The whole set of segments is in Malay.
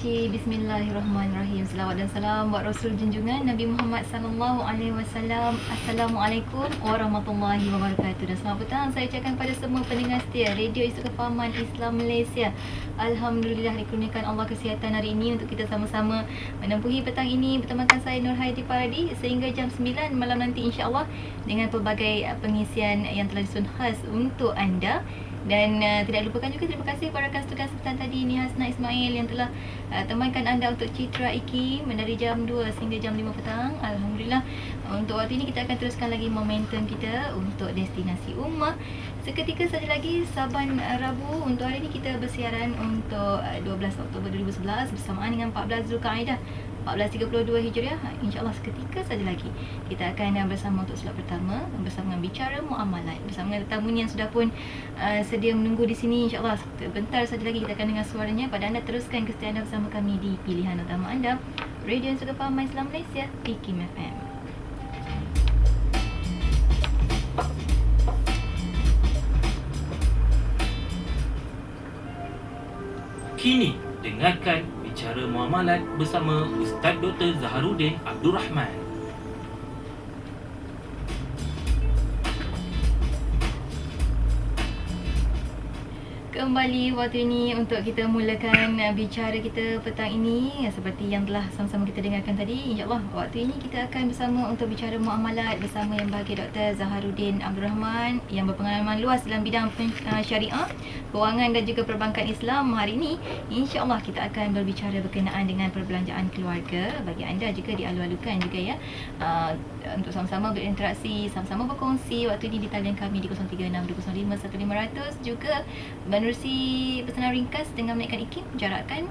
suci. Bismillahirrahmanirrahim. Selawat dan salam buat Rasul junjungan Nabi Muhammad sallallahu alaihi wasallam. Assalamualaikum warahmatullahi wabarakatuh. Dan selamat petang saya ucapkan pada semua pendengar setia Radio Isu Kefahaman Islam Malaysia. Alhamdulillah dikurniakan Allah kesihatan hari ini untuk kita sama-sama menempuhi petang ini bertemakan saya Nur Hayati Paradi sehingga jam 9 malam nanti insya-Allah dengan pelbagai pengisian yang telah disusun khas untuk anda. Dan tidak lupakan juga terima kasih kepada rakan tugas setan tadi Ni Hasna Ismail yang telah temankan anda untuk Citra IKIM dari jam 2 sehingga jam 5 petang. Alhamdulillah, untuk waktu ini kita akan teruskan lagi momentum kita untuk destinasi ummah. Seketika saja lagi Saban Rabu untuk hari ini kita bersiaran untuk 12 Oktober 2011 bersamaan dengan 14 Zulkaidah 1432 Hijriah. InsyaAllah seketika saja lagi kita akan bersama untuk slot pertama bersama dengan bicara muamalat bersama dengan tetamunya yang sudah pun sedia menunggu di sini. InsyaAllah sebentar saja lagi kita akan dengar suaranya. Pada anda teruskan kesetiaan anda bersama kami di pilihan utama anda, Radio yang suka faham Islam Malaysia, IKIM FM. Kini dengarkan bicara muamalat bersama Ustaz Dr. Zaharuddin Abdul Rahman. Kembali waktu ini untuk kita mulakan bicara kita petang ini. Seperti yang telah sama-sama kita dengarkan tadi, InsyaAllah waktu ini kita akan bersama untuk bicara muamalat bersama yang bahagia Dr. Zaharuddin Abdul Rahman yang berpengalaman luas dalam bidang syariah, kewangan dan juga perbankan Islam. Hari ini InsyaAllah kita akan berbicara berkenaan dengan perbelanjaan keluarga. Bagi anda juga dialu-alukan juga ya, untuk sama-sama berinteraksi, sama-sama berkongsi waktu ini di talian kami di 0362051500, juga menerusi pesanan ringkas dengan menaikkan IKIM, jarakkan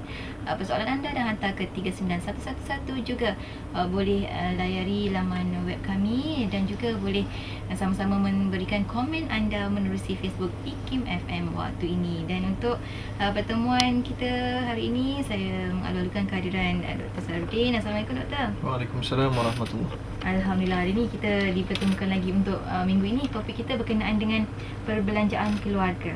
persoalan anda dan hantar ke 39111. Juga boleh layari laman web kami dan juga boleh sama-sama memberikan komen anda menerusi Facebook IKIM FM waktu ini. Dan untuk pertemuan kita hari ini, saya mengalu-alukan kehadiran Dr. Zaharuddin. Assalamualaikum Doktor. Waalaikumsalam warahmatullahi. Alhamdulillah, hari ini kita dipertemukan lagi untuk minggu ini. Topik kita berkenaan dengan perbelanjaan keluarga.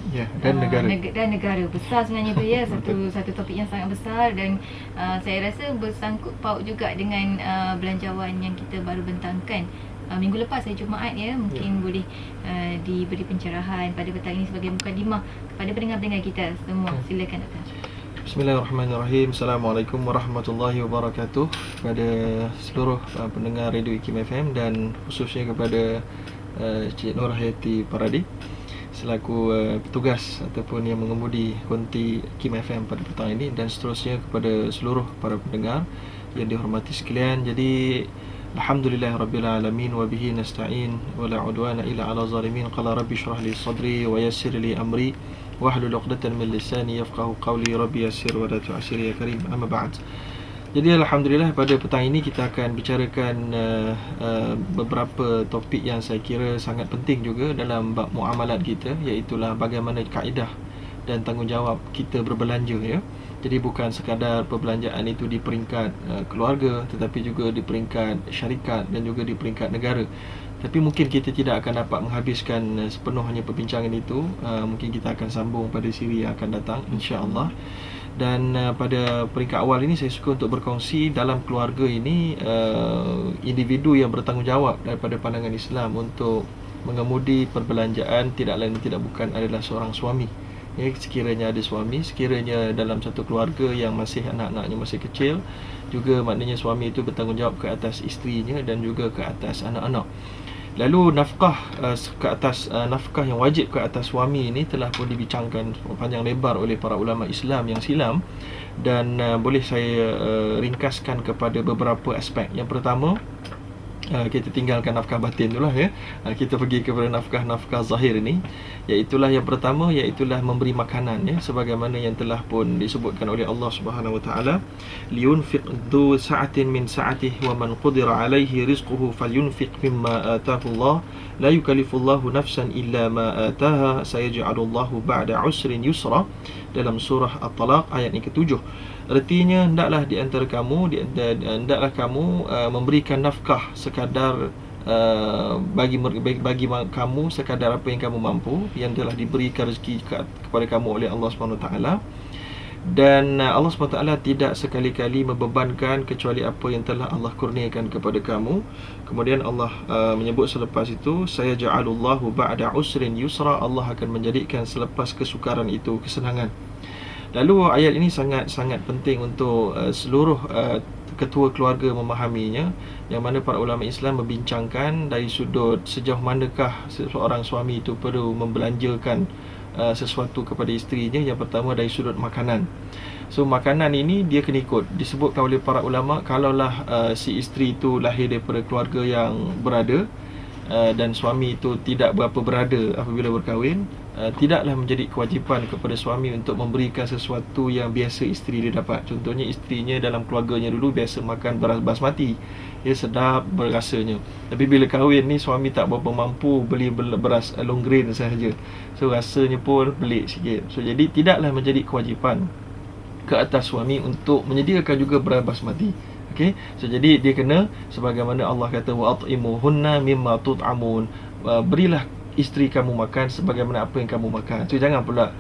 Ya, dan negara. Dan negara besar sebenarnya tu ya. Satu topik yang sangat besar dan saya rasa bersangkut paut juga dengan belanjawan yang kita baru bentangkan minggu lepas, hari Jumaat ya. Mungkin boleh diberi pencerahan pada petang ini sebagai mukadimah kepada pendengar-pendengar kita semua. Silakan Doktor. Bismillahirrahmanirrahim. Assalamualaikum warahmatullahi wabarakatuh kepada seluruh pendengar Radio IKIM FM dan khususnya kepada Cik Nur Hayati Paradi selaku petugas ataupun yang mengemudi konti IKIM FM pada petang ini, dan seterusnya kepada seluruh para pendengar yang dihormati sekalian. Jadi alhamdulillahirabbil alamin wa bihi nasta'in wa la udwana illa 'ala zalimin. Qala rabbi shrah li sadri wa yassir li amri wahlul 'uqdatam min lisani yafqahu qawli. Rabbi yassir wa la tu'assir ya karim. Amma ba'd. Jadi alhamdulillah pada petang ini kita akan bicarakan beberapa topik yang saya kira sangat penting juga dalam bab muamalat kita, iaitu bagaimana kaedah dan tanggungjawab kita berbelanja ya. Jadi bukan sekadar perbelanjaan itu di peringkat keluarga, tetapi juga di peringkat syarikat dan juga di peringkat negara. Tapi mungkin kita tidak akan dapat menghabiskan sepenuhnya perbincangan itu. Mungkin kita akan sambung pada siri yang akan datang insya-Allah. Dan pada peringkat awal ini saya suka untuk berkongsi dalam keluarga ini individu yang bertanggungjawab daripada pandangan Islam untuk mengemudi perbelanjaan tidak lain tidak bukan adalah seorang suami. Ya, sekiranya ada suami, sekiranya dalam satu keluarga yang masih anak-anaknya masih kecil, juga maknanya suami itu bertanggungjawab ke atas isterinya dan juga ke atas anak-anak. Lalu nafkah nafkah yang wajib ke atas suami ini telah pun dibincangkan panjang lebar oleh para ulama Islam yang silam, dan boleh saya ringkaskan kepada beberapa aspek. Yang pertama, kita tinggalkan nafkah batin itulah ya. Kita pergi kepada nafkah zahir ini, iaitulah yang pertama, iaitulah memberi makanan ya, sebagaimana yang telah pun disebutkan oleh Allah Subhanahu wa taala, liyunfiq dzu sa'atin min sa'atihi wa man qudira 'alaihi rizquhu falyunfiq mimma ataahu Allah la yukallifullahu nafsan illa ma ataaha sayaj'alullahu ba'da 'usrin yusra, dalam surah At-Talaq ayat yang ke-7. Artinya hendaklah di antara kamu hendaklah kamu memberikan nafkah sekadar bagi kamu sekadar apa yang kamu mampu, yang telah diberikan rezeki kepada kamu oleh Allah Subhanahu Wa Taala, Dan Allah SWT tidak sekali-kali membebankan kecuali apa yang telah Allah kurniakan kepada kamu. Kemudian Allah menyebut selepas itu, saya ja'alullahu ba'da usrin yusra, Allah akan menjadikan selepas kesukaran itu kesenangan. Lalu ayat ini sangat penting untuk seluruh ketua keluarga memahaminya, yang mana para ulama Islam membincangkan dari sudut sejauh manakah seorang suami itu perlu membelanjakan sesuatu kepada isterinya. Yang pertama dari sudut makanan. So makanan ini dia kena ikut. Disebutkan oleh para ulama, kalaulah si isteri itu lahir daripada keluarga yang berada, dan suami itu tidak berapa berada apabila berkahwin, tidaklah menjadi kewajipan kepada suami untuk memberikan sesuatu yang biasa isteri dia dapat. Contohnya isterinya dalam keluarganya dulu biasa makan beras basmati, dia sedap berasanya. Tapi bila kahwin ni suami tak berapa mampu beli beras long grain sahaja, so rasanya pun pelik sikit. So jadi tidaklah menjadi kewajipan ke atas suami untuk menyediakan juga beras basmati. Okey, so jadi dia kena, sebagaimana Allah kata wa at'imuhunna mimma tut'amun, berilah isteri kamu makan sebagaimana apa yang kamu makan. So jangan pula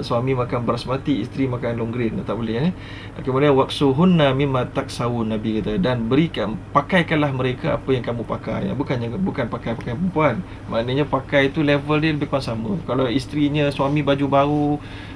suami makan basmati, isteri makan long grain, tak boleh. Kemudian waqsuhunna mimma taksawun, Nabi kata, dan berikan, pakaikanlah mereka apa yang kamu pakai. Bukan pakai perempuan, maknanya pakai itu level dia lebih kurang sama. Kalau isterinya, suami baju baru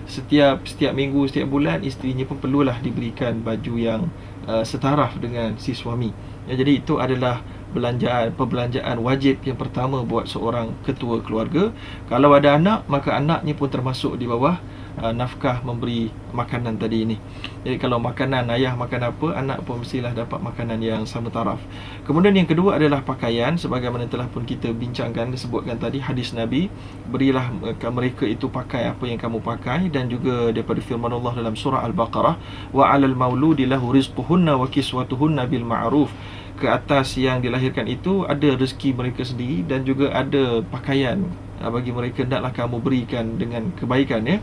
setiap minggu, setiap bulan, isterinya pun perlulah diberikan baju yang setaraf dengan si suami. Jadi itu adalah perbelanjaan wajib yang pertama buat seorang ketua keluarga. Kalau ada anak, maka anaknya pun termasuk di bawah nafkah memberi makanan tadi ini. Jadi kalau makanan, ayah makan apa, anak pun mestilah dapat makanan yang sama taraf. Kemudian yang kedua adalah pakaian. Sebagaimana telah pun kita bincangkan, disebutkan tadi hadis Nabi, berilah mereka itu pakai apa yang kamu pakai. Dan juga daripada firman Allah dalam surah Al-Baqarah, wa 'alal mauludi lahu rizquhunna wa kiswatuhunna bil ma'ruf, ke atas yang dilahirkan itu ada rezeki mereka sendiri dan juga ada pakaian bagi mereka, hendaklah kamu berikan dengan kebaikan, ya.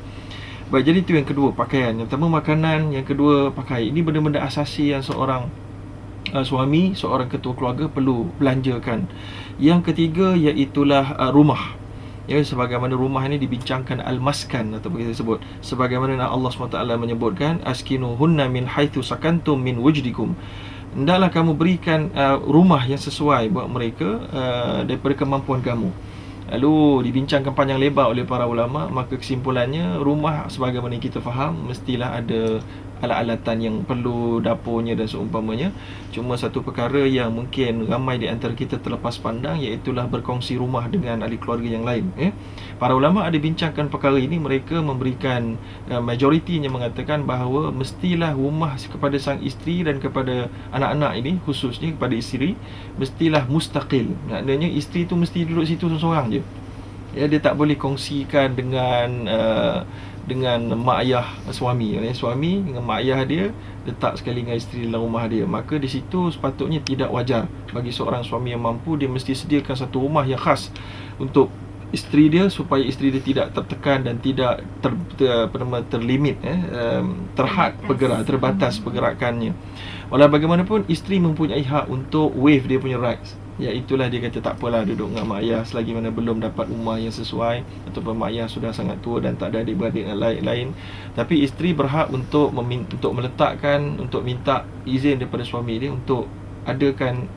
Baik, jadi itu yang kedua, pakaian. Yang pertama makanan, yang kedua pakai. Ini benda-benda asasi yang seorang suami, seorang ketua keluarga perlu belanjakan. Yang ketiga iaitulah rumah. Ya, sebagaimana rumah ini dibincangkan al-maskan atau kita sebut, sebagaimana Allah SWT menyebutkan askinuhunna min haitsu sakantum min wujdikum, hendaklah kamu berikan rumah yang sesuai buat mereka daripada kemampuan kamu. Lalu dibincangkan panjang lebar oleh para ulama, maka kesimpulannya, rumah sebagaimana kita faham mestilah ada alat-alatan yang perlu, dapurnya dan seumpamanya. Cuma satu perkara yang mungkin ramai di antara kita terlepas pandang, iaitulah berkongsi rumah dengan ahli keluarga yang lain. Para ulama ada bincangkan perkara ini. Mereka memberikan majoritinya mengatakan bahawa mestilah rumah kepada sang isteri dan kepada anak-anak ini, khususnya kepada isteri, mestilah mustaqil. Maknanya isteri tu mesti duduk situ seorang je. Ya, dia tak boleh kongsikan dengan mak ayah suami. Suami dengan mak ayah dia letak sekali dengan isteri dalam rumah dia. Maka di situ sepatutnya tidak wajar bagi seorang suami yang mampu. Dia mesti sediakan satu rumah yang khas untuk isteri dia, supaya isteri dia tidak tertekan dan tidak terlimit, terhad bergerak, terbatas pergerakannya. Walau bagaimanapun, isteri mempunyai hak untuk waive dia punya rights. Iaitulah dia kata tak apalah duduk dengan mak ayah selagi mana belum dapat rumah yang sesuai, ataupun mak ayah sudah sangat tua dan tak ada adik-beradik lain. Tapi isteri berhak untuk meletakkan, untuk minta izin daripada suami dia untuk adakan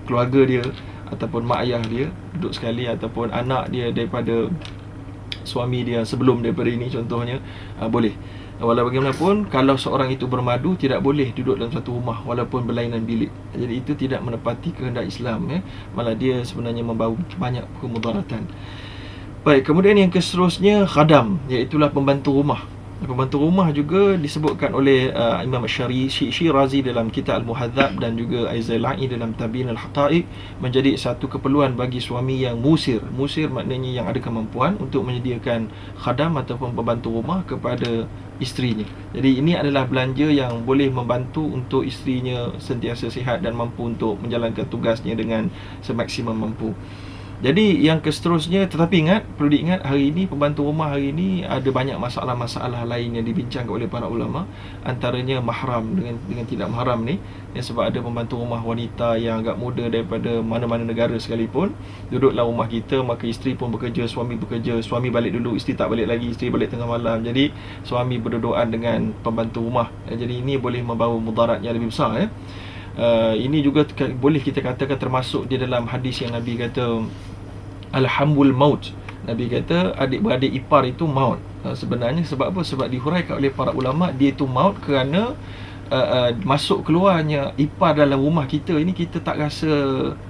keluarga dia ataupun mak ayah dia duduk sekali, ataupun anak dia daripada suami dia sebelum daripada ini contohnya, boleh. Walau bagaimanapun, kalau seorang itu bermadu, tidak boleh duduk dalam satu rumah walaupun berlainan bilik. Jadi itu tidak menepati kehendak Islam, malah dia sebenarnya membawa banyak kemudaratan. Baik, kemudian yang seterusnya khadam, iaitulah pembantu rumah. Pembantu rumah juga disebutkan oleh Imam Syirazi dalam kitab Al-Muhadzab dan juga Aizala'i dalam Tabiin Al-Haqa'iq, menjadi satu keperluan bagi suami yang musir. Musir maknanya yang ada kemampuan untuk menyediakan khadam ataupun pembantu rumah kepada isterinya. Jadi ini adalah belanja yang boleh membantu untuk isterinya sentiasa sihat dan mampu untuk menjalankan tugasnya dengan semaksimum mampu. Jadi yang seterusnya, tetapi ingat, perlu diingat, hari ini pembantu rumah hari ini ada banyak masalah-masalah lain yang dibincangkan oleh para ulama, antaranya mahram dengan tidak mahram ni. Sebab ada pembantu rumah wanita yang agak muda daripada mana-mana negara sekalipun duduklah rumah kita, maka isteri pun bekerja, suami bekerja, suami balik dulu, isteri tak balik lagi, isteri balik tengah malam. Jadi suami berduaan dengan pembantu rumah. Jadi ini boleh membawa mudarat yang lebih besar. Ini juga boleh kita katakan termasuk di dalam hadis yang Nabi kata Alhamul maut. Nabi kata adik-beradik ipar itu maut. Sebenarnya sebab apa? Sebab dihuraikan oleh para ulama, dia itu maut kerana masuk keluarnya ipar dalam rumah kita ini, kita tak rasa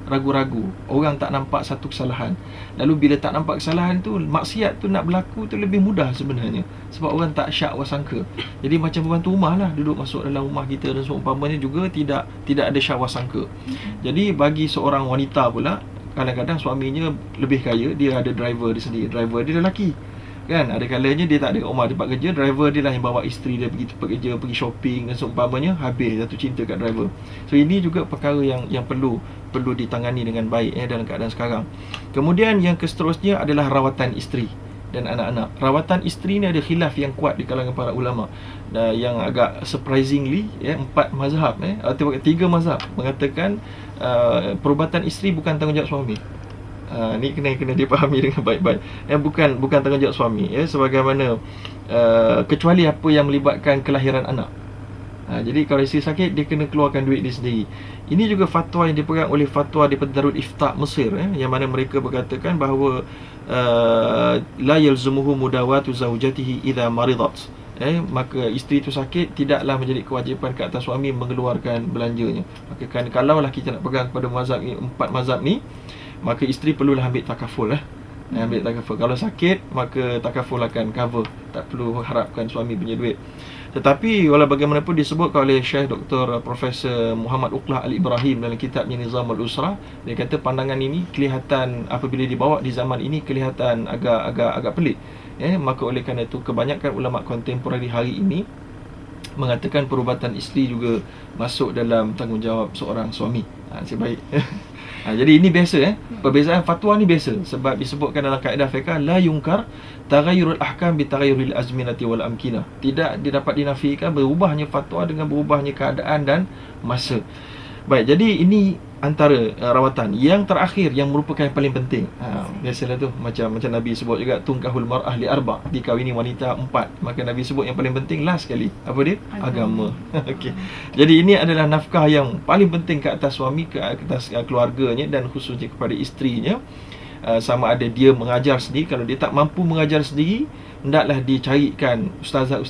ragu-ragu. Orang tak nampak satu kesalahan. Lalu bila tak nampak kesalahan tu, maksiat tu nak berlaku tu lebih mudah sebenarnya. Sebab orang tak syak wasangka. Jadi macam pembantu rumah lah, duduk masuk dalam rumah kita dan seumpamanya juga tidak ada syak wasangka. Jadi bagi seorang wanita pula, kadang-kadang suaminya lebih kaya, dia ada driver dia sendiri, driver dia lelaki kan. Ada kalanya dia tak ada kat rumah, dia tempat kerja, driver dia lah yang bawa isteri dia pergi tempat kerja, pergi shopping dan seumpamanya, habis jatuh cinta kat driver. So ini juga perkara yang perlu ditangani dengan baik dalam keadaan sekarang. Kemudian yang seterusnya adalah rawatan isteri dan anak-anak. Rawatan isteri ni ada khilaf yang kuat di kalangan para ulama, yang agak surprisingly 4 mazhab atau 3 mazhab mengatakan perubatan isteri bukan tanggungjawab suami. Ni kena dipahami dengan baik-baik. Bukan tanggungjawab suami, sebagaimana kecuali apa yang melibatkan kelahiran anak. Jadi kalau isteri sakit, dia kena keluarkan duit dia sendiri. Ini juga fatwa yang dipegang oleh fatwa daripada Darul Ifta Mesir, yang mana mereka berkatakan bahawa la yalzumuhu mudawatu zaujatihi idza maridat. Maka isteri itu sakit, tidaklah menjadi kewajipan ke atas suami mengeluarkan belanjanya. Maka kan kalaulah kita nak pegang pada mazhab ni, 4 mazhab ni, maka isteri perlulah ambil takaful ambil takaful. Kalau sakit, maka takaful akan cover, tak perlu harapkan suami punya duit. Tetapi walau bagaimanapun disebutkan oleh Syekh Dr. Profesor Muhammad Uqlah Al-Ibrahim dalam kitabnya Nizamul Usrah, dia kata pandangan ini kelihatan apabila dibawa di zaman ini kelihatan agak pelik. Maka oleh kerana itu kebanyakan ulama kontemporari hari ini mengatakan perubatan isteri juga masuk dalam tanggungjawab seorang suami. Sebaik. Jadi ini biasa perbezaan fatwa ni biasa, sebab disebutkan dalam kaedah fiqh la yungkar taghayyurul ahkam bi taghayyuril azminati wal amkinah. Tidak dapat dinafikan berubahnya fatwa dengan berubahnya keadaan dan masa. Baik, jadi ini antara rawatan. Yang terakhir yang merupakan yang paling penting, biasalah tu macam Nabi sebut juga tunkahul mar'ah li arba', dikahwini wanita 4. Maka Nabi sebut yang paling penting last sekali, apa dia? Agama. Okey. Jadi ini adalah nafkah yang paling penting ke atas suami, ke atas keluarganya dan khususnya kepada isterinya. Sama ada dia mengajar sendiri, kalau dia tak mampu mengajar sendiri, hendaklah dicarikan ustazah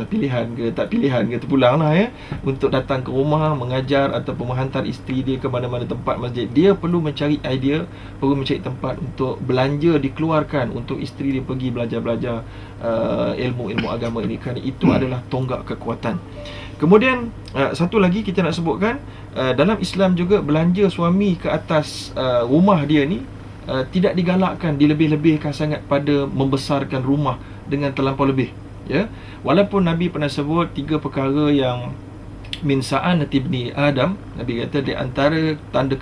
pilihan ke tak pilihan ke, terpulanglah untuk datang ke rumah mengajar ataupun menghantar isteri dia ke mana-mana tempat masjid. Dia perlu mencari idea, perlu mencari tempat untuk belanja dikeluarkan untuk isteri dia pergi belajar ilmu agama ini, kerana itu adalah tonggak kekuatan. Kemudian satu lagi kita nak sebutkan, dalam Islam juga belanja suami ke atas rumah dia ni tidak digalakkan, dilebih-lebihkan sangat pada membesarkan rumah dengan terlampau lebih. Walaupun Nabi pernah sebut 3 perkara yang min sa'anati ibni Adam. Nabi kata di antara tanda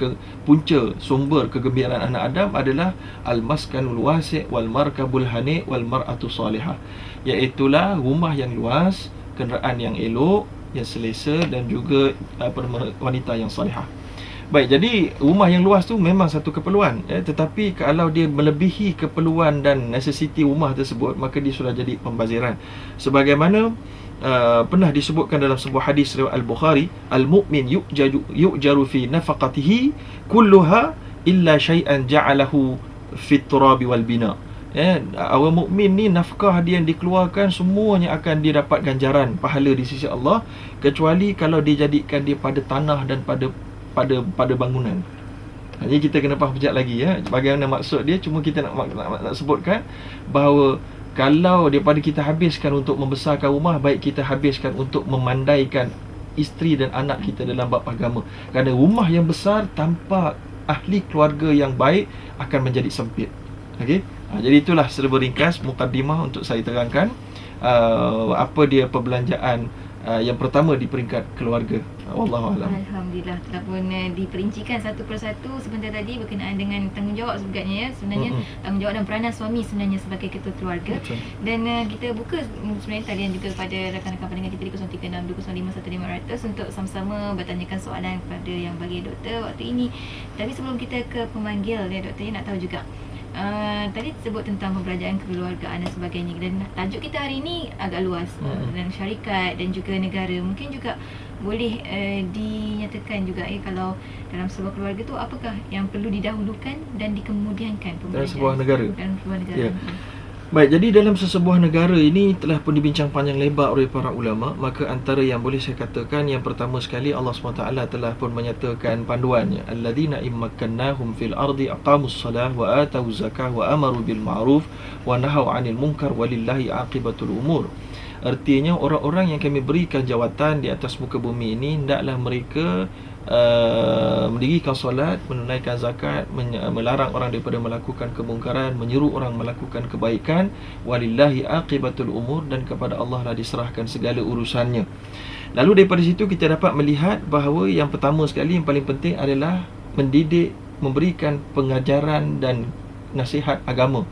punca sumber kegembiraan anak Adam adalah al-maskanul wasi' wal markabul hani' wal mar'atu salihah, iaitulah rumah yang luas, kenderaan yang elok, yang selesa dan juga wanita yang salihah. Baik, jadi rumah yang luas tu memang satu keperluan, tetapi kalau dia melebihi keperluan dan necessity rumah tersebut, maka dia sudah jadi pembaziran. Sebagaimana pernah disebutkan dalam sebuah hadis riwayat Al-Bukhari, al-mu'min yu'jaru fi nafaqatihi kulluha illa syai'an ja'alahu fit turabi wal bina. Orang mukmin ni nafkah dia yang dikeluarkan semuanya akan dia dapat ganjaran pahala di sisi Allah, kecuali kalau dia jadikan dia pada tanah dan pada bangunan. Jadi kita kena faham sekejap lagi bagaimana maksud dia. Cuma kita nak sebutkan bahawa kalau daripada kita habiskan untuk membesarkan rumah, baik kita habiskan untuk memandaikan isteri dan anak kita dalam bab agama. Kerana rumah yang besar tanpa ahli keluarga yang baik akan menjadi sempit. Okey. Jadi itulah serba ringkas mukaddimah untuk saya terangkan apa dia perbelanjaan Yang pertama di peringkat keluarga. Wallahu alam. Alhamdulillah, telah pun diperincikan satu persatu sebentar tadi berkenaan dengan tanggungjawab sebenarnya ya. Sebenarnya tanggungjawab dan peranan suami sebenarnya sebagai ketua keluarga. Betul. Dan kita buka sebenarnya talian juga kepada rakan-rakan pendengar kita di 0362051500 untuk sama-sama bertanyakan soalan kepada yang bagi doktor waktu ini. Tapi sebelum kita ke pemanggil ya doktor, nak tahu juga tadi sebut tentang pembelajaran kekeluargaan dan sebagainya, dan tajuk kita hari ini agak luas, dan syarikat dan juga negara. Mungkin juga boleh dinyatakan juga kalau dalam sebuah keluarga tu apakah yang perlu didahulukan dan dikemudiankan Dalam sebuah negara. dalam sebuah negara. Ya. Baik, jadi dalam sesebuah negara ini telah pun dibincang panjang lebar oleh para ulama. Maka antara yang boleh saya katakan, yang pertama sekali Allah SWT telah pun menyatakan panduannya, alladzina immakkannahum fil ardi aqamus salah wa atawuz zakah wa amaru bil ma'ruf wa nahaw 'anil munkar walillahi aqibatul umur. Artinya orang-orang yang kami berikan jawatan di atas muka bumi ini, hendaklah mereka mendirikan solat, menunaikan zakat, melarang orang daripada melakukan kemungkaran, menyeru orang melakukan kebaikan. Walillahi aqibatul umur, dan kepada Allah lah diserahkan segala urusannya. Lalu daripada situ kita dapat melihat bahawa yang pertama sekali, yang paling penting adalah mendidik, memberikan pengajaran dan nasihat agama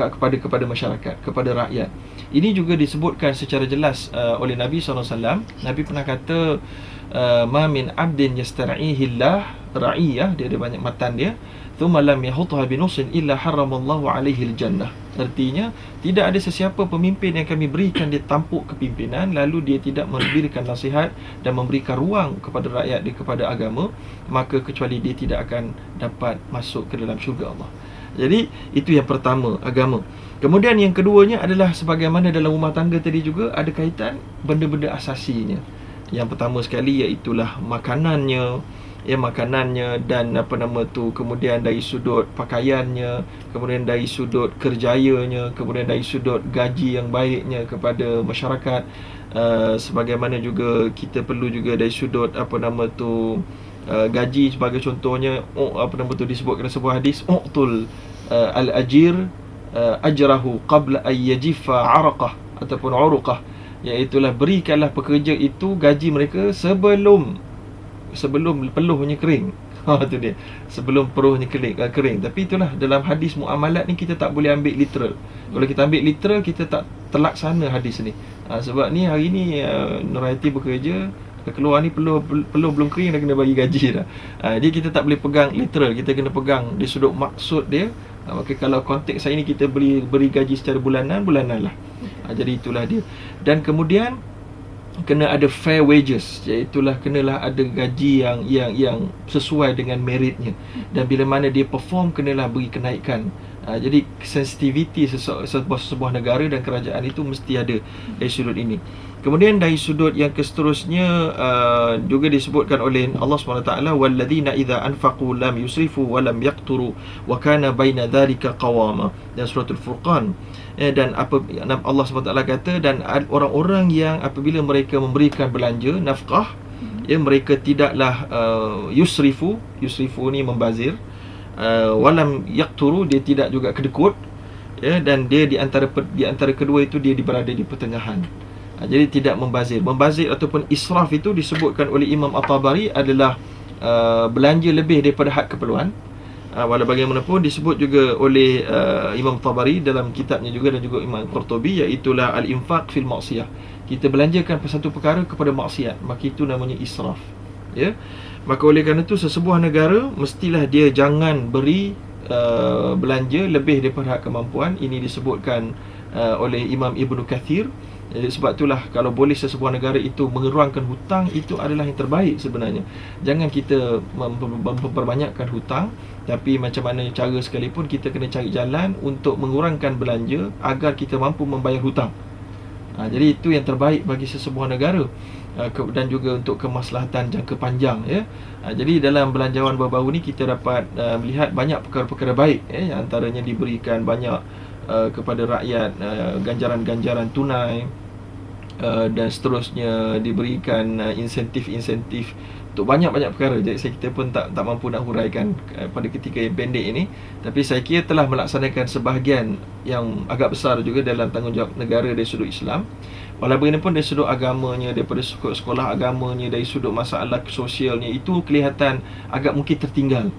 kepada masyarakat, kepada rakyat. Ini juga disebutkan secara jelas oleh Nabi SAW. Nabi pernah kata, ma min abdin yastar'ihillah ra'iyah, dia ada banyak matan dia, thumma lam yahutha binusin illa haramallahu alaihi aljannah. Artinya, tidak ada sesiapa pemimpin yang kami berikan dia tampuk kepimpinan, lalu dia tidak memberikan nasihat dan memberikan ruang kepada rakyat dia, kepada agama, maka kecuali dia tidak akan dapat masuk ke dalam syurga Allah. Jadi itu yang pertama, agama. Kemudian yang keduanya adalah sebagaimana dalam rumah tangga tadi juga ada kaitan benda-benda asasinya. Yang pertama sekali iaitulah makanannya, makanannya dan kemudian dari sudut pakaiannya, kemudian dari sudut kerjayanya, kemudian dari sudut gaji yang baiknya kepada masyarakat. Sebagaimana juga kita perlu juga dari sudut gaji, sebagai contohnya disebutkan dalam sebuah hadis, uqtul al-ajir ajrahu qabla an yajifa 'araqah ataupun 'uruqah, iaitulah berikanlah pekerja itu gaji mereka sebelum peluhnya kering. Itu dia, sebelum peluhnya kering. Tapi itulah, dalam hadis muamalat ni kita tak boleh ambil literal. Kalau kita ambil literal, kita tak terlaksana hadis ni. Sebab ni hari ni Nurhayati bekerja, keluar ni peluh belum kering dah kena bagi gaji dah. Jadi kita tak boleh pegang literal, kita kena pegang di sudut maksud dia. Maka kalau konteks saya ni kita beri gaji secara bulanan lah. Jadi itulah dia. Dan kemudian kena ada fair wages, iaitulah kenalah ada gaji yang sesuai dengan meritnya. Dan bila mana dia perform, kenalah beri kenaikan. Jadi sensitivity sebuah negara dan kerajaan itu mesti ada dari sudut ini. Kemudian dari sudut yang seterusnya juga disebutkan oleh Allah SWT, walladzina idza anfaqu lam yusrifu wa lam yaqturu wa kana baina dzalika qawama, dan suratul Furqan. Dan Allah SWT kata, dan orang-orang yang apabila mereka memberikan belanja nafkah, mereka tidaklah yusrifu ni membazir, walam yaqturu, dia tidak juga kedekut, dan dia di antara kedua itu dia berada di pertengahan. Jadi tidak membazir. Membazir ataupun israf itu disebutkan oleh Imam At-Tabari adalah belanja lebih daripada had keperluan. Walau bagaimanapun disebut juga oleh Imam Tabari dalam kitabnya juga, dan juga Imam Qurtubi, iaitulah al-infaq fil maksiyah. Kita belanjakan satu perkara kepada maksiat, maka itu namanya israf. Maka oleh kerana itu, sesebuah negara mestilah dia jangan beri belanja lebih daripada had kemampuan. Ini disebutkan oleh Imam Ibnu Kathir. Sebab itulah, kalau boleh sesebuah negara itu mengeruangkan hutang, itu adalah yang terbaik sebenarnya. Jangan kita memperbanyakkan hutang, tapi macam mana cara sekalipun kita kena cari jalan untuk mengurangkan belanja agar kita mampu membayar hutang. Jadi itu yang terbaik bagi sesebuah negara, dan juga untuk kemaslahatan jangka panjang. Jadi dalam belanjawan baru-baru ni kita dapat melihat banyak perkara-perkara baik, antaranya diberikan banyak kepada rakyat ganjaran-ganjaran tunai, dan seterusnya, diberikan insentif-insentif untuk banyak-banyak perkara. Jadi kita pun tak mampu nak huraikan pada ketika yang pendek ini. Tapi saya kira telah melaksanakan sebahagian yang agak besar juga dalam tanggungjawab negara dari sudut Islam. Walau bagaimanapun dari sudut agamanya, daripada sudut sekolah agamanya, dari sudut masalah sosialnya, itu kelihatan agak mungkin tertinggal.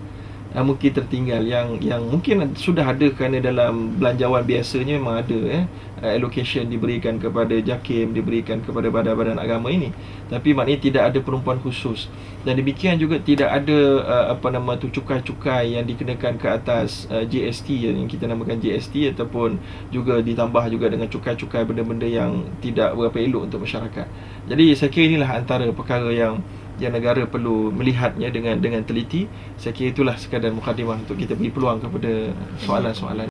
Yang mungkin sudah ada kerana dalam belanjawan biasanya memang ada allocation diberikan kepada JAKIM, diberikan kepada badan-badan agama ini. Tapi maknanya tidak ada perempuan khusus. Dan demikian juga tidak ada cukai-cukai yang dikenakan ke atas GST yang kita namakan GST, ataupun juga ditambah juga dengan cukai-cukai benda-benda yang tidak berapa elok untuk masyarakat. Jadi saya kira inilah antara perkara yang negara perlu melihatnya dengan teliti. Saya kira itulah sekadar mukadimah untuk kita beri peluang kepada soalan-soalan.